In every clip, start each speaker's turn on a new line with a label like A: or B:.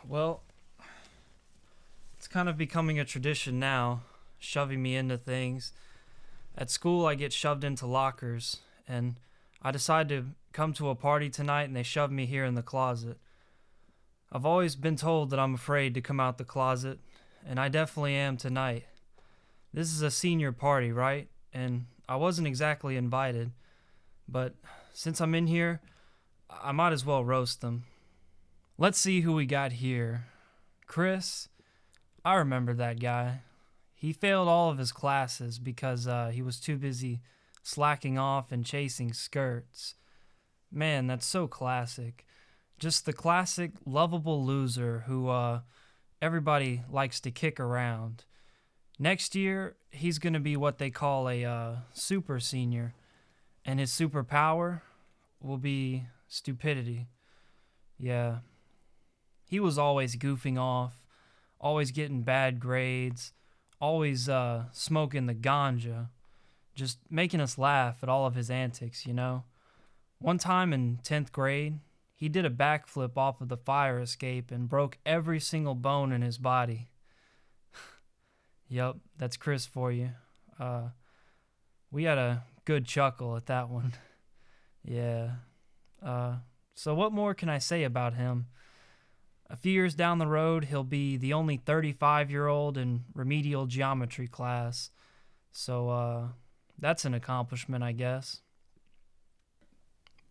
A: Well, it's kind of becoming a tradition now, shoving me into things. At school, I get shoved into lockers, and I decide to come to a party tonight, and they shove me here in the closet. I've always been told that I'm afraid to come out the closet, and I definitely am tonight. This is a senior party, right? And I wasn't exactly invited, but since I'm in here, I might as well roast them. Let's see who we got here. Chris, I remember that guy. He failed all of his classes because he was too busy slacking off and chasing skirts. Man, that's so classic. Just the classic lovable loser who everybody likes to kick around. Next year, he's going to be what they call a super senior, and his superpower will be stupidity. Yeah. He was always goofing off, always getting bad grades, always smoking the ganja, just making us laugh at all of his antics, you know? One time in 10th grade, he did a backflip off of the fire escape and broke every single bone in his body. Yup, that's Chris for you. We had a good chuckle at that one. Yeah. So what more can I say about him? A few years down the road, he'll be the only 35-year-old in remedial geometry class. So, that's an accomplishment, I guess.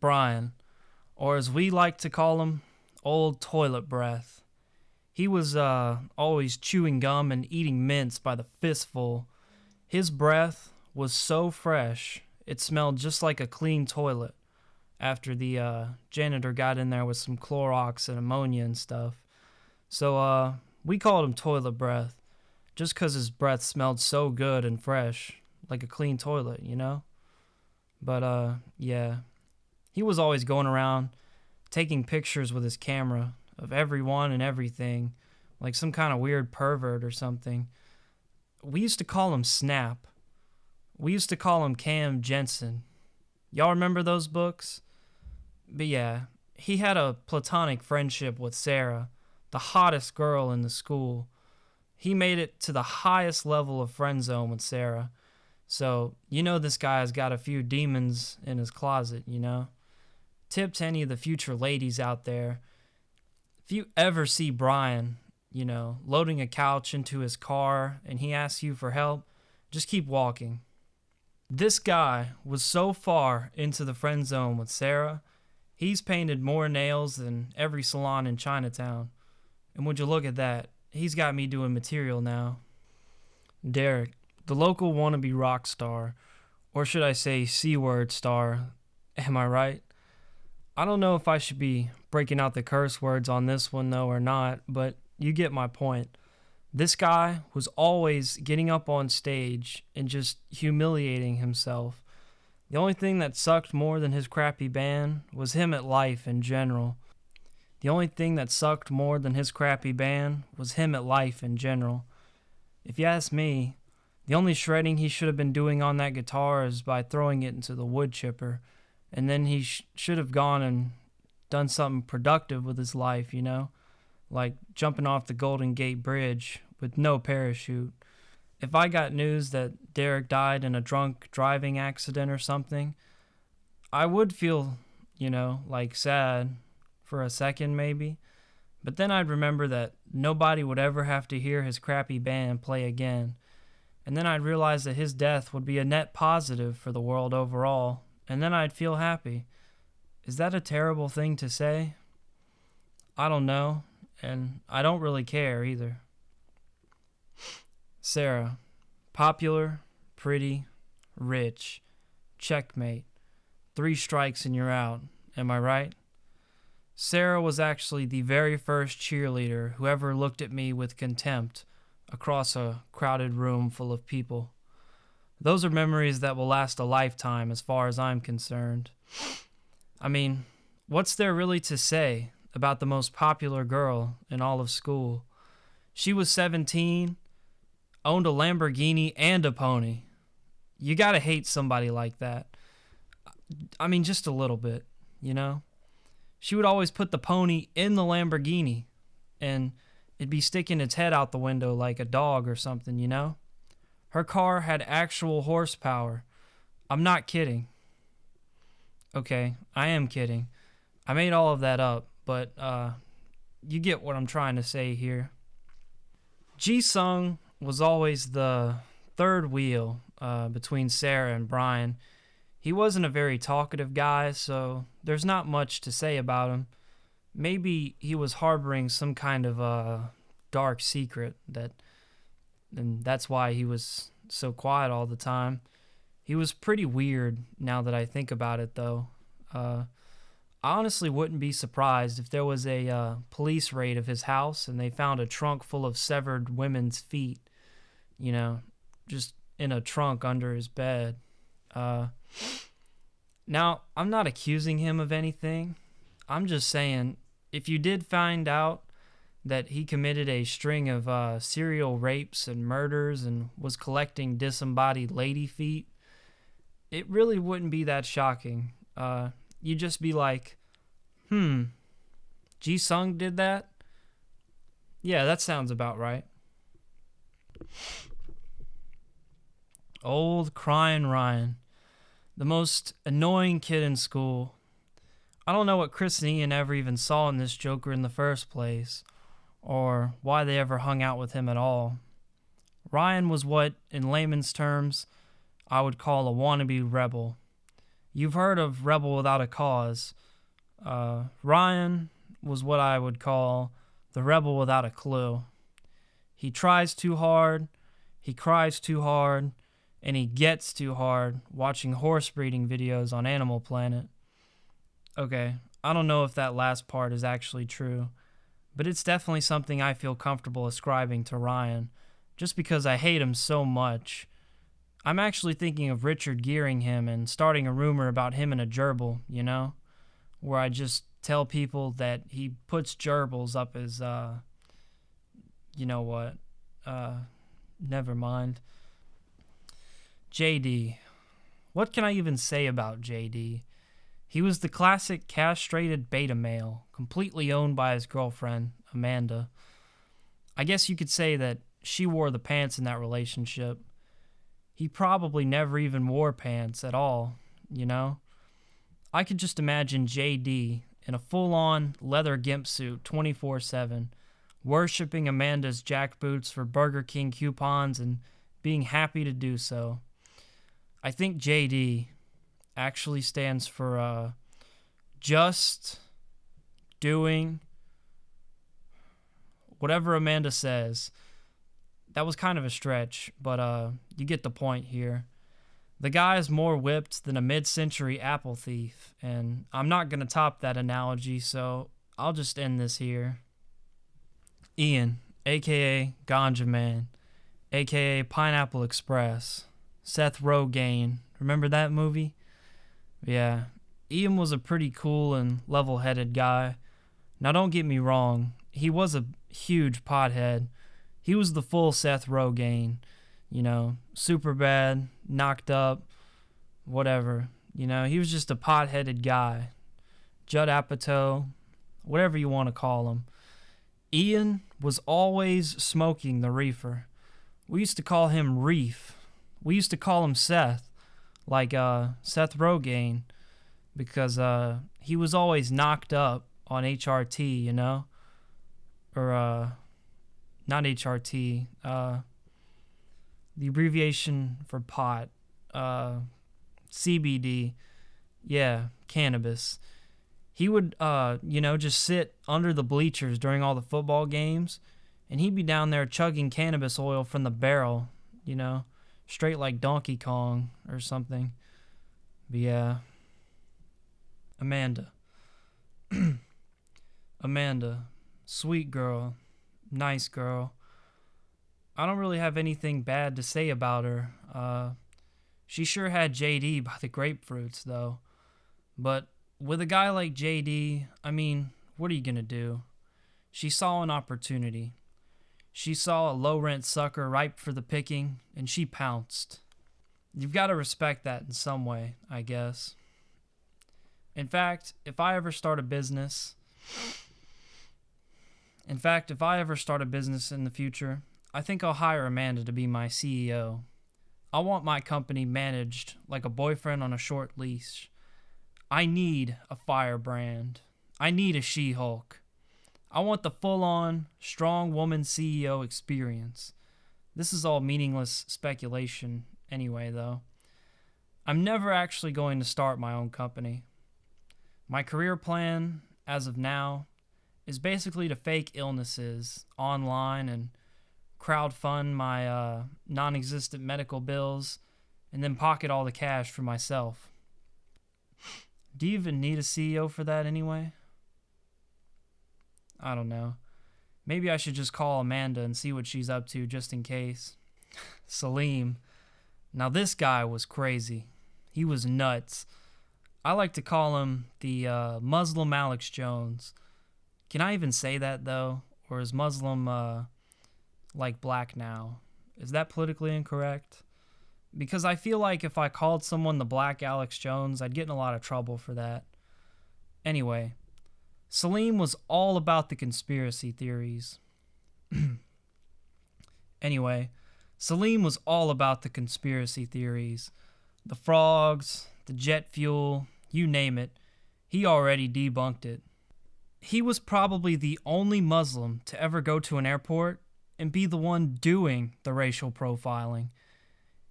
A: Brian, or as we like to call him, Old Toilet Breath. He was always chewing gum and eating mints by the fistful. His breath was so fresh, it smelled just like a clean toilet after the janitor got in there with some Clorox and ammonia and stuff. So we called him Toilet Breath just 'cause his breath smelled so good and fresh, like a clean toilet, you know? But yeah, he was always going around taking pictures with his camera of everyone and everything, like some kind of weird pervert or something. We used to call him Snap. We used to call him Cam Jensen. Y'all remember those books? But yeah, he had a platonic friendship with Sarah, the hottest girl in the school. He made it to the highest level of friend zone with Sarah. So, you know this guy's got a few demons in his closet, you know? Tip to any of the future ladies out there, if you ever see Brian, you know, loading a couch into his car and he asks you for help, just keep walking. This guy was so far into the friend zone with Sarah, he's painted more nails than every salon in Chinatown. And would you look at that, he's got me doing material now. Derek, the local wannabe rock star, or should I say C-word star, am I right? I don't know if I should be breaking out the curse words on this one though or not, but you get my point. This guy was always getting up on stage and just humiliating himself. The only thing that sucked more than his crappy band was him at life in general. The only thing that sucked more than his crappy band was him at life in general. If you ask me, the only shredding he should have been doing on that guitar is by throwing it into the wood chipper, and then he should have gone and done something productive with his life, you know? Like jumping off the Golden Gate Bridge with no parachute. If I got news that Derek died in a drunk driving accident or something, I would feel, you know, like sad for a second maybe. But then I'd remember that nobody would ever have to hear his crappy band play again. And then I'd realize that his death would be a net positive for the world overall. And then I'd feel happy. Is that a terrible thing to say? I don't know. And I don't really care either. Sarah, popular, pretty, rich, checkmate. 3 strikes and you're out. Am I right? Sarah was actually the very first cheerleader who ever looked at me with contempt across a crowded room full of people. Those are memories that will last a lifetime as far as I'm concerned. I mean, what's there really to say about the most popular girl in all of school? She was 17, owned a Lamborghini and a pony. You gotta hate somebody like that. I mean, just a little bit, you know? She would always put the pony in the Lamborghini, and it'd be sticking its head out the window like a dog or something, you know? Her car had actual horsepower. I'm not kidding. Okay, I am kidding. I made all of that up, but you get what I'm trying to say here. Ji-sung was always the third wheel between Sarah and Brian. He wasn't a very talkative guy, so there's not much to say about him. Maybe he was harboring some kind of dark secret and that's why he was so quiet all the time. He was pretty weird now that I think about it, though. I honestly wouldn't be surprised if there was a police raid of his house and they found a trunk full of severed women's feet, just in a trunk under his bed. Now, I'm not accusing him of anything. I'm just saying, if you did find out that he committed a string of serial rapes and murders and was collecting disembodied lady feet, it really wouldn't be that shocking. You'd just be like, Ji-sung did that? Yeah, that sounds about right. Old crying Ryan. The most annoying kid in school. I don't know what Chris and Ian ever even saw in this Joker in the first place, or why they ever hung out with him at all. Ryan was what, in layman's terms, I would call a wannabe rebel. You've heard of rebel without a cause. Ryan was what I would call the rebel without a clue. He tries too hard, he cries too hard, and he gets too hard watching horse breeding videos on Animal Planet. Okay, I don't know if that last part is actually true, but it's definitely something I feel comfortable ascribing to Ryan, just because I hate him so much. I'm actually thinking of Richard gearing him and starting a rumor about him and a gerbil, where I just tell people that he puts gerbils up his, never mind. JD. What can I even say about JD? He was the classic castrated beta male, completely owned by his girlfriend, Amanda. I guess you could say that she wore the pants in that relationship. He probably never even wore pants at all, I could just imagine JD in a full-on leather gimp suit 24/7, worshipping Amanda's jackboots for Burger King coupons and being happy to do so. I think JD actually stands for just doing whatever Amanda says. That was kind of a stretch, but you get the point here. The guy is more whipped than a mid-century apple thief, and I'm not going to top that analogy, so I'll just end this here. Ian, a.k.a. Ganja Man, a.k.a. Pineapple Express, Seth Rogen. Remember that movie? Yeah, Ian was a pretty cool and level-headed guy. Now don't get me wrong, he was a huge pothead. He was the full Seth Rogen, super bad, knocked up, whatever. He was just a pot-headed guy. Judd Apatow, whatever you want to call him. Ian was always smoking the reefer. We used to call him Reef. We used to call him Seth, like Seth Rogen, because he was always knocked up on HRT, or not HRT, the abbreviation for pot, CBD, yeah, cannabis. He would, just sit under the bleachers during all the football games, and he'd be down there chugging cannabis oil from the barrel, straight like Donkey Kong or something. But yeah, Amanda. Amanda, sweet girl, nice girl. I don't really have anything bad to say about her. She sure had JD by the grapefruits, though. But with a guy like JD, what are you gonna do? She saw an opportunity. She saw a low-rent sucker ripe for the picking, and she pounced. You've got to respect that in some way, I guess. In fact, if I ever start a business, In fact, if I ever start a business in the future, I think I'll hire Amanda to be my CEO. I want my company managed like a boyfriend on a short leash. I need a firebrand. I need a She-Hulk. I want the full-on, strong woman CEO experience. This is all meaningless speculation anyway, though. I'm never actually going to start my own company. My career plan, as of now, is basically to fake illnesses online and crowdfund my non-existent medical bills and then pocket all the cash for myself. Do you even need a CEO for that anyway? I don't know. Maybe I should just call Amanda and see what she's up to just in case. Salim. Now this guy was crazy. He was nuts. I like to call him the Muslim Alex Jones. Can I even say that though? Or is Muslim like black now? Is that politically incorrect? Because I feel like if I called someone the Black Alex Jones, I'd get in a lot of trouble for that. Anyway, Salim was all about the conspiracy theories. Salim was all about the conspiracy theories. The frogs, the jet fuel, you name it. He already debunked it. He was probably the only Muslim to ever go to an airport and be the one doing the racial profiling.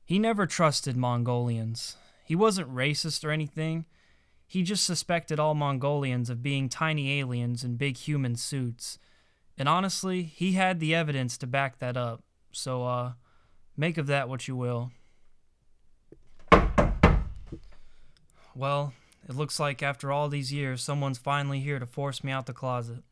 A: He never trusted Mongolians. He wasn't racist or anything. He just suspected all Mongolians of being tiny aliens in big human suits. And honestly, he had the evidence to back that up. So, make of that what you will. Well, it looks like after all these years, someone's finally here to force me out the closet.